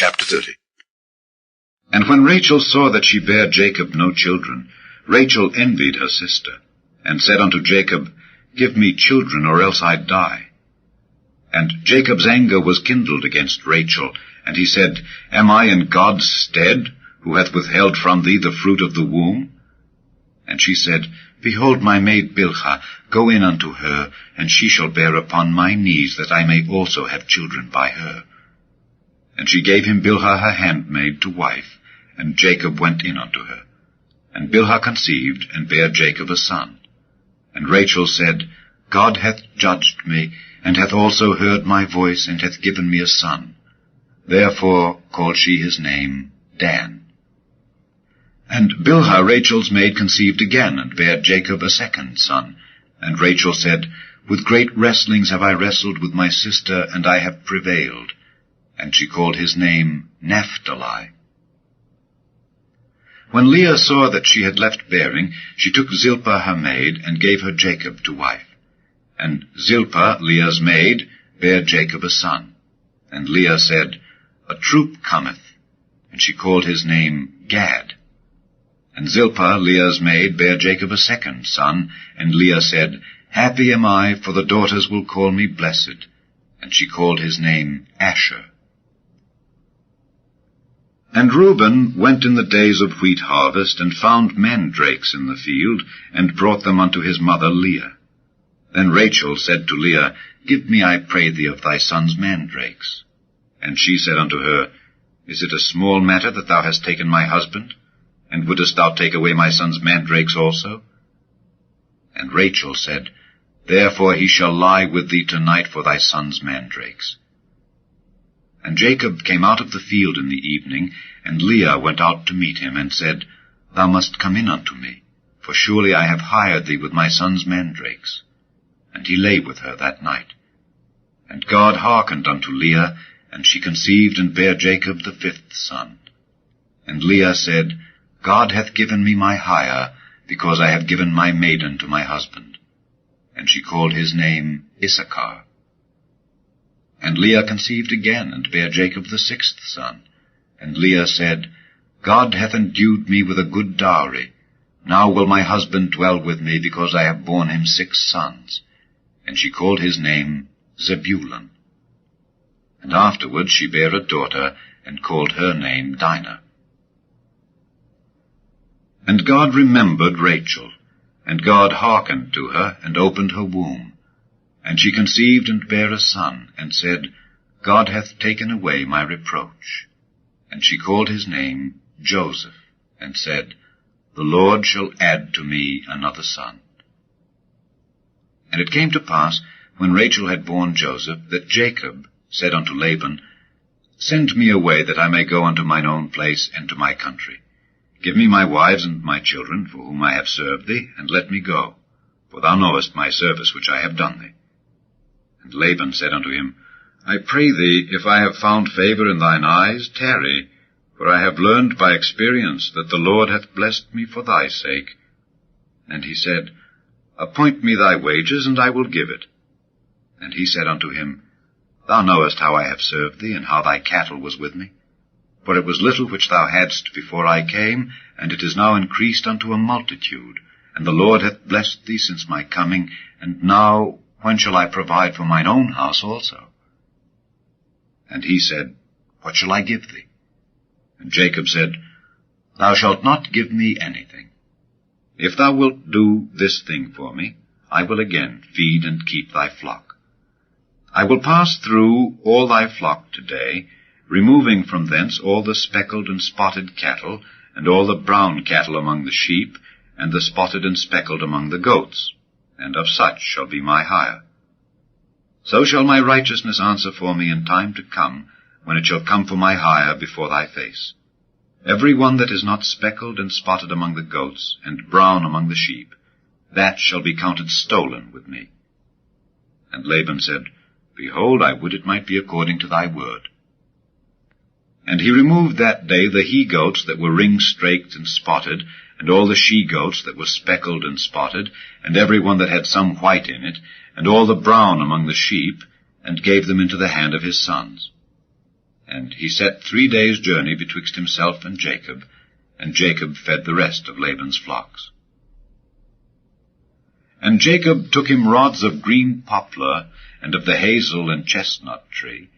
Chapter 30. And when Rachel saw that she bare Jacob no children, Rachel envied her sister, and said unto Jacob, Give me children, or else I die. And Jacob's anger was kindled against Rachel, and he said, Am I in God's stead, who hath withheld from thee the fruit of the womb? And she said, Behold my maid Bilhah, go in unto her, and she shall bear upon my knees, that I may also have children by her. And she gave him Bilhah her handmaid to wife, and Jacob went in unto her. And Bilhah conceived, and bare Jacob a son. And Rachel said, God hath judged me, and hath also heard my voice, and hath given me a son. Therefore called she his name Dan. And Bilhah Rachel's maid conceived again, and bare Jacob a second son. And Rachel said, With great wrestlings have I wrestled with my sister, and I have prevailed. And she called his name Naphtali. When Leah saw that she had left bearing, she took Zilpah her maid, and gave her Jacob to wife. And Zilpah, Leah's maid, bare Jacob a son. And Leah said, A troop cometh. And she called his name Gad. And Zilpah, Leah's maid, bare Jacob a second son. And Leah said, Happy am I, for the daughters will call me blessed. And she called his name Asher. And Reuben went in the days of wheat harvest, and found mandrakes in the field, and brought them unto his mother Leah. Then Rachel said to Leah, Give me, I pray thee, of thy son's mandrakes. And she said unto her, Is it a small matter that thou hast taken my husband? And wouldest thou take away my son's mandrakes also? And Rachel said, Therefore he shall lie with thee tonight for thy son's mandrakes. And Jacob came out of the field in the evening, and Leah went out to meet him, and said, Thou must come in unto me, for surely I have hired thee with my son's mandrakes. And he lay with her that night. And God hearkened unto Leah, and she conceived and bare Jacob the fifth son. And Leah said, God hath given me my hire, because I have given my maiden to my husband. And she called his name Issachar. And Leah conceived again, and bare Jacob the sixth son. And Leah said, God hath endued me with a good dowry. Now will my husband dwell with me, because I have borne him 6 sons. And she called his name Zebulun. And afterward she bare a daughter, and called her name Dinah. And God remembered Rachel, and God hearkened to her, and opened her womb. And she conceived and bare a son, and said, God hath taken away my reproach. And she called his name Joseph, and said, The Lord shall add to me another son. And it came to pass, when Rachel had borne Joseph, that Jacob said unto Laban, Send me away, that I may go unto mine own place and to my country. Give me my wives and my children, for whom I have served thee, and let me go, for thou knowest my service which I have done thee. And Laban said unto him, I pray thee, if I have found favor in thine eyes, tarry, for I have learned by experience that the Lord hath blessed me for thy sake. And he said, Appoint me thy wages, and I will give it. And he said unto him, Thou knowest how I have served thee, and how thy cattle was with me. For it was little which thou hadst before I came, and it is now increased unto a multitude. And the Lord hath blessed thee since my coming, and now when shall I provide for mine own house also? And he said, What shall I give thee? And Jacob said, Thou shalt not give me anything. If thou wilt do this thing for me, I will again feed and keep thy flock. I will pass through all thy flock today, removing from thence all the speckled and spotted cattle, and all the brown cattle among the sheep, and the spotted and speckled among the goats, and of such shall be my hire. So shall my righteousness answer for me in time to come, when it shall come for my hire before thy face. Every one that is not speckled and spotted among the goats, and brown among the sheep, that shall be counted stolen with me. And Laban said, Behold, I would it might be according to thy word. And he removed that day the he-goats that were ring-straked and spotted, and all the she-goats that were speckled and spotted, and every one that had some white in it, and all the brown among the sheep, and gave them into the hand of his sons. And he set 3 days' journey betwixt himself and Jacob fed the rest of Laban's flocks. And Jacob took him rods of green poplar, and of the hazel and chestnut tree,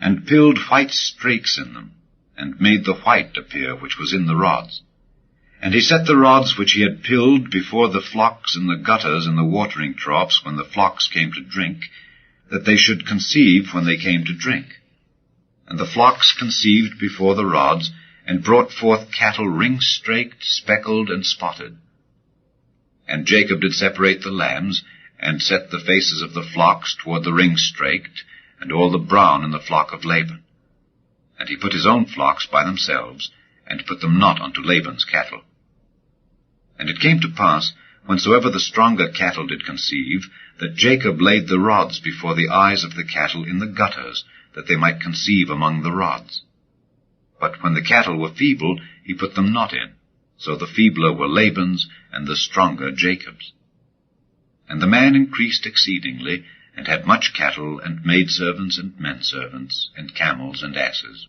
and pilled white strakes in them, and made the white appear which was in the rods. And he set the rods which he had pilled before the flocks in the gutters and the watering troughs when the flocks came to drink, that they should conceive when they came to drink. And the flocks conceived before the rods, and brought forth cattle ring-straked, speckled, and spotted. And Jacob did separate the lambs, and set the faces of the flocks toward the ring-straked, and all the brown in the flock of Laban. And he put his own flocks by themselves, and put them not unto Laban's cattle. And it came to pass, whensoever the stronger cattle did conceive, that Jacob laid the rods before the eyes of the cattle in the gutters, that they might conceive among the rods. But when the cattle were feeble, he put them not in. So the feebler were Laban's, and the stronger Jacob's. And the man increased exceedingly, and had much cattle, and maidservants, and menservants, and camels, and asses.